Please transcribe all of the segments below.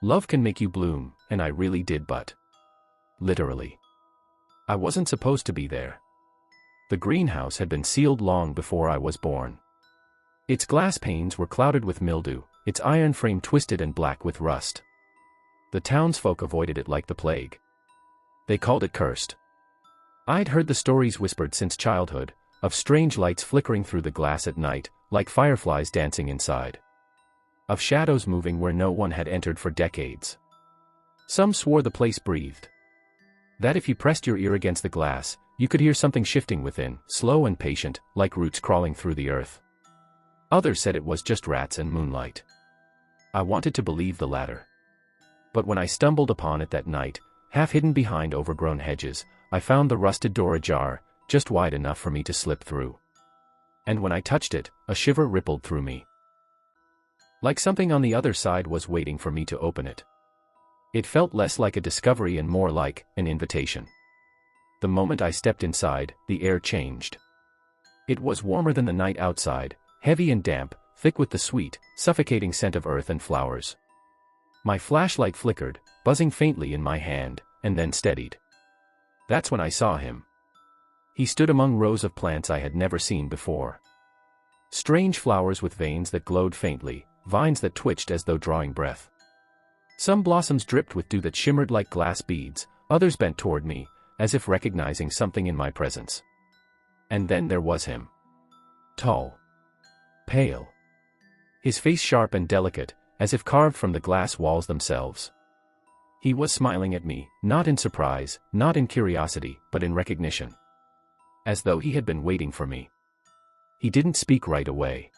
Love can make you bloom, and I really did, but literally, I wasn't supposed to be there. The greenhouse had been sealed long before I was born. Its glass panes were clouded with mildew, its iron frame twisted and black with rust. The townsfolk avoided it like the plague. They called it cursed. I'd heard the stories whispered since childhood, of strange lights flickering through the glass at night, like fireflies dancing inside. Of shadows moving where no one had entered for decades. Some swore the place breathed. That if you pressed your ear against the glass, you could hear something shifting within, slow and patient, like roots crawling through the earth. Others said it was just rats and moonlight. I wanted to believe the latter. But when I stumbled upon it that night, half hidden behind overgrown hedges, I found the rusted door ajar, just wide enough for me to slip through. And when I touched it, a shiver rippled through me. Like something on the other side was waiting for me to open it. It felt less like a discovery and more like an invitation. The moment I stepped inside, the air changed. It was warmer than the night outside, heavy and damp, thick with the sweet, suffocating scent of earth and flowers. My flashlight flickered, buzzing faintly in my hand, and then steadied. That's when I saw him. He stood among rows of plants I had never seen before. Strange flowers with veins that glowed faintly, vines that twitched as though drawing breath. Some blossoms dripped with dew that shimmered like glass beads, others bent toward me, as if recognizing something in my presence. And then there was him. Tall. Pale. His face sharp and delicate, as if carved from the glass walls themselves. He was smiling at me, not in surprise, not in curiosity, but in recognition. As though he had been waiting for me. He didn't speak right away.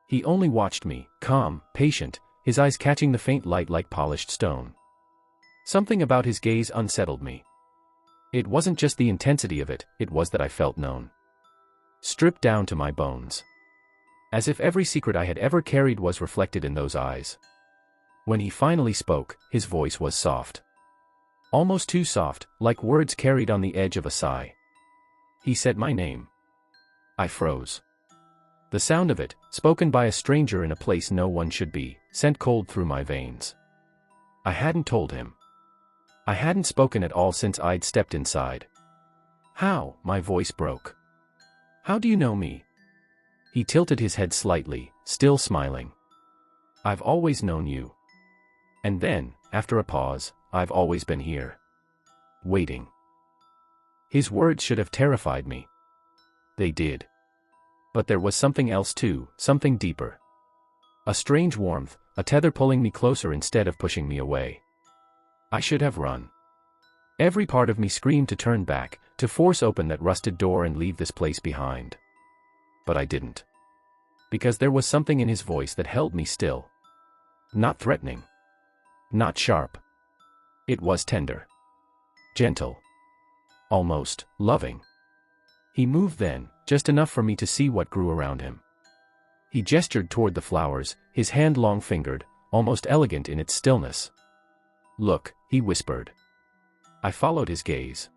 He only watched me, calm, patient, his eyes catching the faint light like polished stone. Something about his gaze unsettled me. It wasn't just the intensity of it, it was that I felt known. Stripped down to my bones. As if every secret I had ever carried was reflected in those eyes. When he finally spoke, his voice was soft. Almost too soft, like words carried on the edge of a sigh. He said my name. I froze. The sound of it, spoken by a stranger in a place no one should be, sent cold through my veins. I hadn't told him. I hadn't spoken at all since I'd stepped inside. How? My voice broke. How do you know me? He tilted his head slightly, still smiling. I've always known you. And then, after a pause, I've always been here. Waiting. His words should have terrified me. They did. But there was something else too, something deeper. A strange warmth, a tether pulling me closer instead of pushing me away. I should have run. Every part of me screamed to turn back, to force open that rusted door and leave this place behind. But I didn't. Because there was something in his voice that held me still. Not threatening. Not sharp. It was tender. Gentle. Almost loving. He moved then, just enough for me to see what grew around him. He gestured toward the flowers, his hand long-fingered, almost elegant in its stillness. Look, he whispered. I followed his gaze.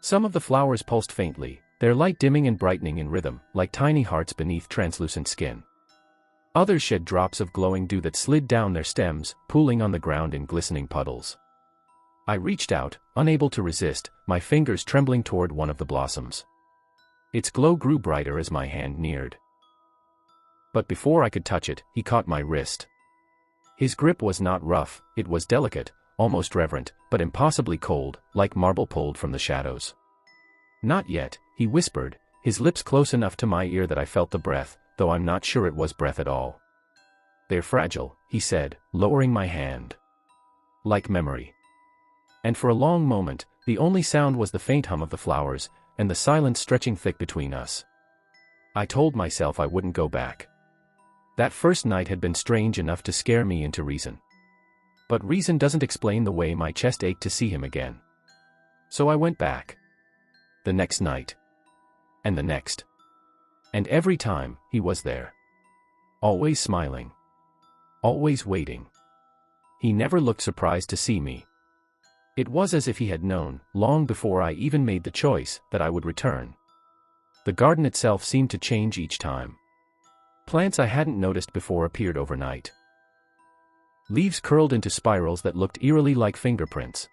Some of the flowers pulsed faintly, their light dimming and brightening in rhythm, like tiny hearts beneath translucent skin. Others shed drops of glowing dew that slid down their stems, pooling on the ground in glistening puddles. I reached out, unable to resist, my fingers trembling toward one of the blossoms. Its glow grew brighter as my hand neared. But before I could touch it, he caught my wrist. His grip was not rough, it was delicate, almost reverent, but impossibly cold, like marble pulled from the shadows. Not yet, he whispered, his lips close enough to my ear that I felt the breath, though I'm not sure it was breath at all. They're fragile, he said, lowering my hand. Like memory. And for a long moment, the only sound was the faint hum of the flowers, and the silence stretching thick between us. I told myself I wouldn't go back. That first night had been strange enough to scare me into reason. But reason doesn't explain the way my chest ached to see him again. So I went back. The next night. And the next. And every time, he was there. Always smiling. Always waiting. He never looked surprised to see me. It was as if he had known, long before I even made the choice, that I would return. The garden itself seemed to change each time. Plants I hadn't noticed before appeared overnight. Leaves curled into spirals that looked eerily like fingerprints.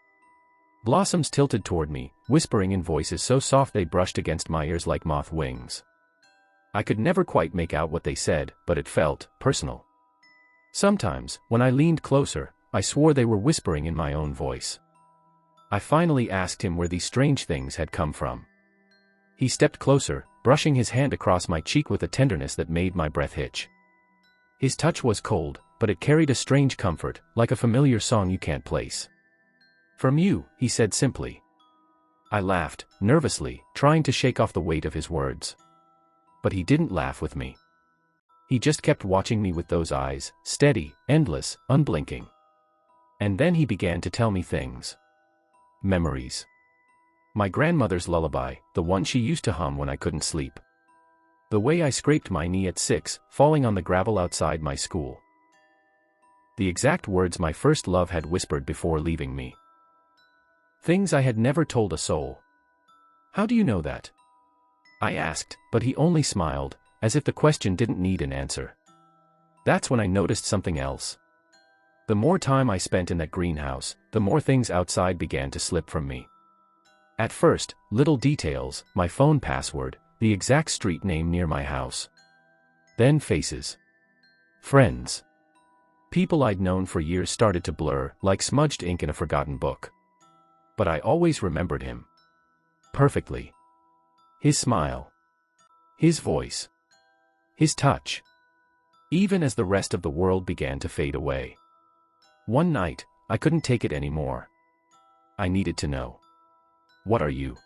Blossoms tilted toward me, whispering in voices so soft they brushed against my ears like moth wings. I could never quite make out what they said, but it felt personal. Sometimes, when I leaned closer, I swore they were whispering in my own voice. I finally asked him where these strange things had come from. He stepped closer, brushing his hand across my cheek with a tenderness that made my breath hitch. His touch was cold, but it carried a strange comfort, like a familiar song you can't place. "From you," he said simply. I laughed, nervously, trying to shake off the weight of his words. But he didn't laugh with me. He just kept watching me with those eyes, steady, endless, unblinking. And then he began to tell me things. Memories. My grandmother's lullaby, the one she used to hum when I couldn't sleep. The way I scraped my knee at 6, falling on the gravel outside my school. The exact words my first love had whispered before leaving me. Things I had never told a soul. "How do you know that?" I asked, but he only smiled, as if the question didn't need an answer. That's when I noticed something else. The more time I spent in that greenhouse, the more things outside began to slip from me. At first, little details, my phone password, the exact street name near my house. Then faces. Friends. People I'd known for years started to blur, like smudged ink in a forgotten book. But I always remembered him. Perfectly. His smile. His voice. His touch. Even as the rest of the world began to fade away. One night, I couldn't take it anymore. I needed to know. "What are you?"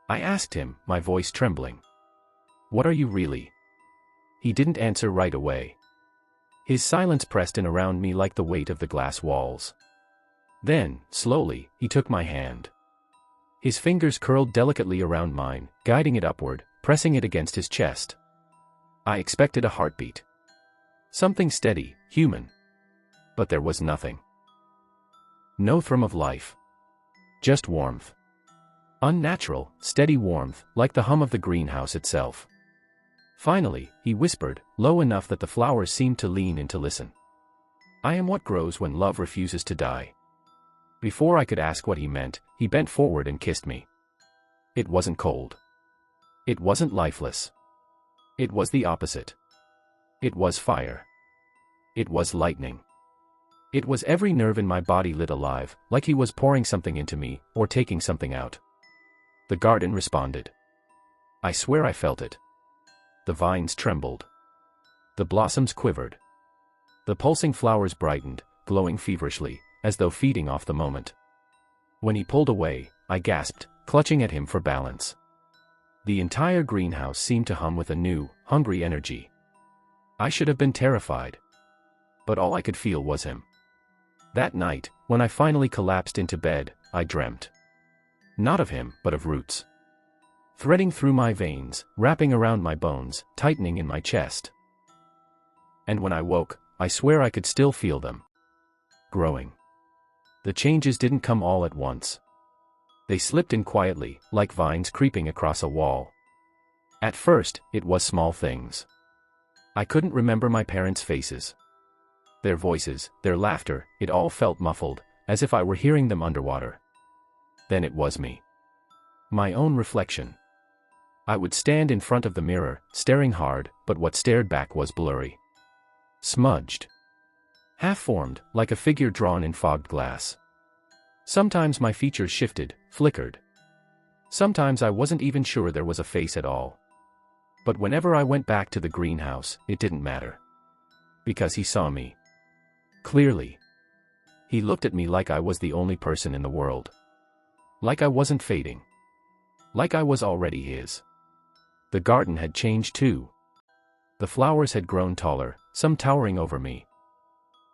I asked him, my voice trembling. "What are you really?" He didn't answer right away. His silence pressed in around me like the weight of the glass walls. Then, slowly, he took my hand. His fingers curled delicately around mine, guiding it upward, pressing it against his chest. I expected a heartbeat. Something steady, human. But there was nothing. No thrum of life. Just warmth. Unnatural, steady warmth, like the hum of the greenhouse itself. Finally, he whispered, low enough that the flowers seemed to lean in to listen. "I am what grows when love refuses to die." Before I could ask what he meant, he bent forward and kissed me. It wasn't cold. It wasn't lifeless. It was the opposite. It was fire. It was lightning. It was every nerve in my body lit alive, like he was pouring something into me, or taking something out. The garden responded. I swear I felt it. The vines trembled. The blossoms quivered. The pulsing flowers brightened, glowing feverishly, as though feeding off the moment. When he pulled away, I gasped, clutching at him for balance. The entire greenhouse seemed to hum with a new, hungry energy. I should have been terrified. But all I could feel was him. That night, when I finally collapsed into bed, I dreamt. Not of him, but of roots. Threading through my veins, wrapping around my bones, tightening in my chest. And when I woke, I swear I could still feel them. Growing. The changes didn't come all at once. They slipped in quietly, like vines creeping across a wall. At first, it was small things. I couldn't remember my parents' faces. Their voices, their laughter, it all felt muffled, as if I were hearing them underwater. Then it was me. My own reflection. I would stand in front of the mirror, staring hard, but what stared back was blurry. Smudged. Half-formed, like a figure drawn in fogged glass. Sometimes my features shifted, flickered. Sometimes I wasn't even sure there was a face at all. But whenever I went back to the greenhouse, it didn't matter. Because he saw me. Clearly. He looked at me like I was the only person in the world. Like I wasn't fading. Like I was already his. The garden had changed too. The flowers had grown taller, some towering over me.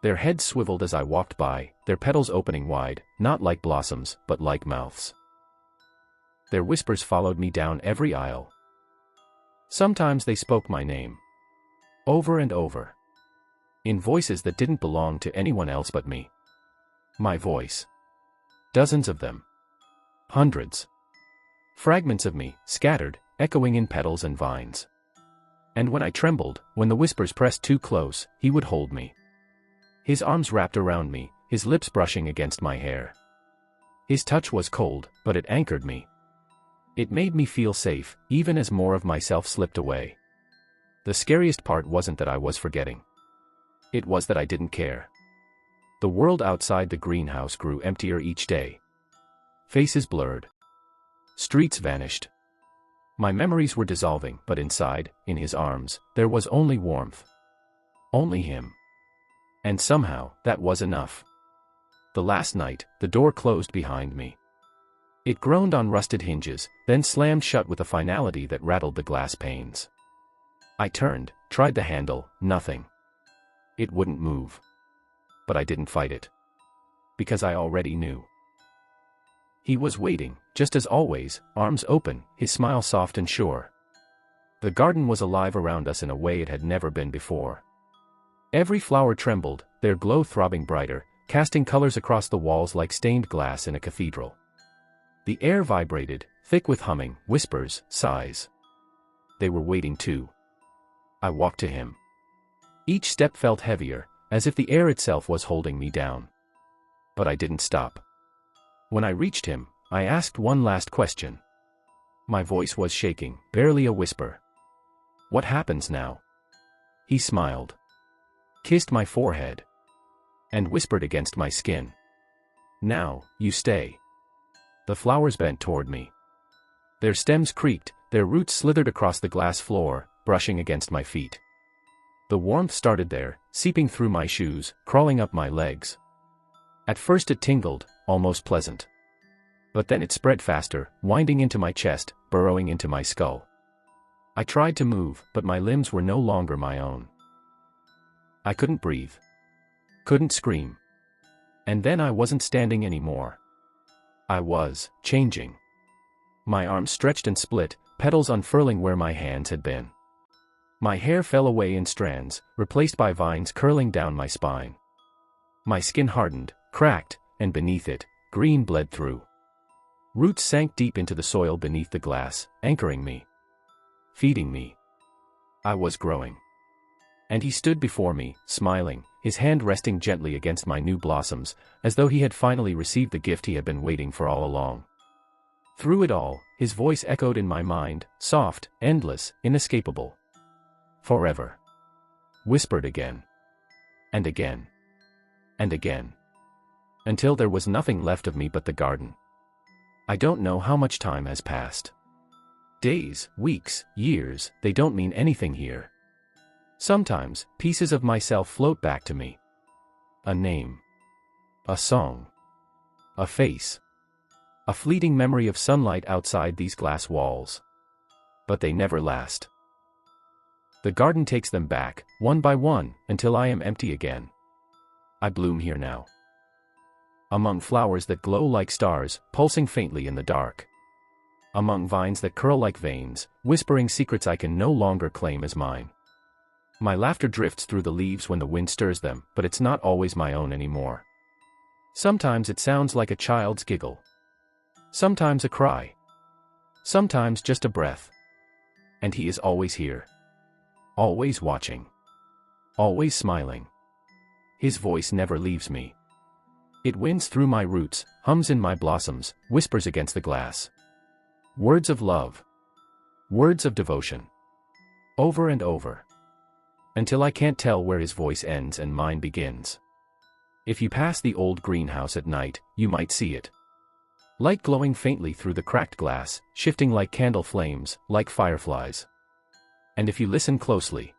Their heads swiveled as I walked by, their petals opening wide, not like blossoms, but like mouths. Their whispers followed me down every aisle. Sometimes they spoke my name. Over and over. In voices that didn't belong to anyone else but me. My voice. Dozens of them. Hundreds. Fragments of me, scattered, echoing in petals and vines. And when I trembled, when the whispers pressed too close, he would hold me. His arms wrapped around me, his lips brushing against my hair. His touch was cold, but it anchored me. It made me feel safe, even as more of myself slipped away. The scariest part wasn't that I was forgetting. It was that I didn't care. The world outside the greenhouse grew emptier each day. Faces blurred. Streets vanished. My memories were dissolving, but inside, in his arms, there was only warmth. Only him. And somehow, that was enough. The last night, the door closed behind me. It groaned on rusted hinges, then slammed shut with a finality that rattled the glass panes. I turned, tried the handle, nothing. It wouldn't move. But I didn't fight it. Because I already knew. He was waiting, just as always, arms open, his smile soft and sure. The garden was alive around us in a way it had never been before. Every flower trembled, their glow throbbing brighter, casting colors across the walls like stained glass in a cathedral. The air vibrated, thick with humming, whispers, sighs. They were waiting too. I walked to him. Each step felt heavier, as if the air itself was holding me down. But I didn't stop. When I reached him, I asked one last question. My voice was shaking, barely a whisper. "What happens now?" He smiled. Kissed my forehead. And whispered against my skin. "Now, you stay." The flowers bent toward me. Their stems creaked, their roots slithered across the glass floor, brushing against my feet. The warmth started there, seeping through my shoes, crawling up my legs. At first it tingled, almost pleasant. But then it spread faster, winding into my chest, burrowing into my skull. I tried to move, but my limbs were no longer my own. I couldn't breathe. Couldn't scream. And then I wasn't standing anymore. I was changing. My arms stretched and split, petals unfurling where my hands had been. My hair fell away in strands, replaced by vines curling down my spine. My skin hardened, cracked, and beneath it, green bled through. Roots sank deep into the soil beneath the glass, anchoring me. Feeding me. I was growing. And he stood before me, smiling, his hand resting gently against my new blossoms, as though he had finally received the gift he had been waiting for all along. Through it all, his voice echoed in my mind, soft, endless, inescapable. "Forever." Whispered again. And again. And again. Until there was nothing left of me but the garden. I don't know how much time has passed. Days, weeks, years, they don't mean anything here. Sometimes, pieces of myself float back to me. A name. A song. A face. A fleeting memory of sunlight outside these glass walls. But they never last. The garden takes them back, one by one, until I am empty again. I bloom here now. Among flowers that glow like stars, pulsing faintly in the dark. Among vines that curl like veins, whispering secrets I can no longer claim as mine. My laughter drifts through the leaves when the wind stirs them, but it's not always my own anymore. Sometimes it sounds like a child's giggle. Sometimes a cry. Sometimes just a breath. And he is always here. Always watching. Always smiling. His voice never leaves me. It winds through my roots, hums in my blossoms, whispers against the glass. Words of love. Words of devotion. Over and over. Until I can't tell where his voice ends and mine begins. If you pass the old greenhouse at night, you might see it. Light glowing faintly through the cracked glass, shifting like candle flames, like fireflies. And if you listen closely,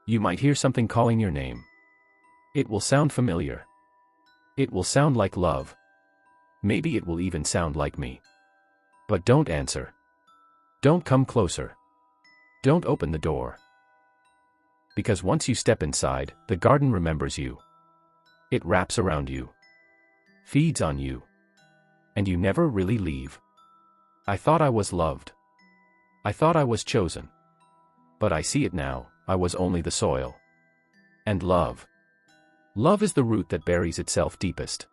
you might hear something calling your name. It will sound familiar. It will sound like love. Maybe it will even sound like me. But don't answer. Don't come closer. Don't open the door. Because once you step inside, the garden remembers you. It wraps around you. Feeds on you. And you never really leave. I thought I was loved. I thought I was chosen. But I see it now, I was only the soil. And love. Love is the root that buries itself deepest.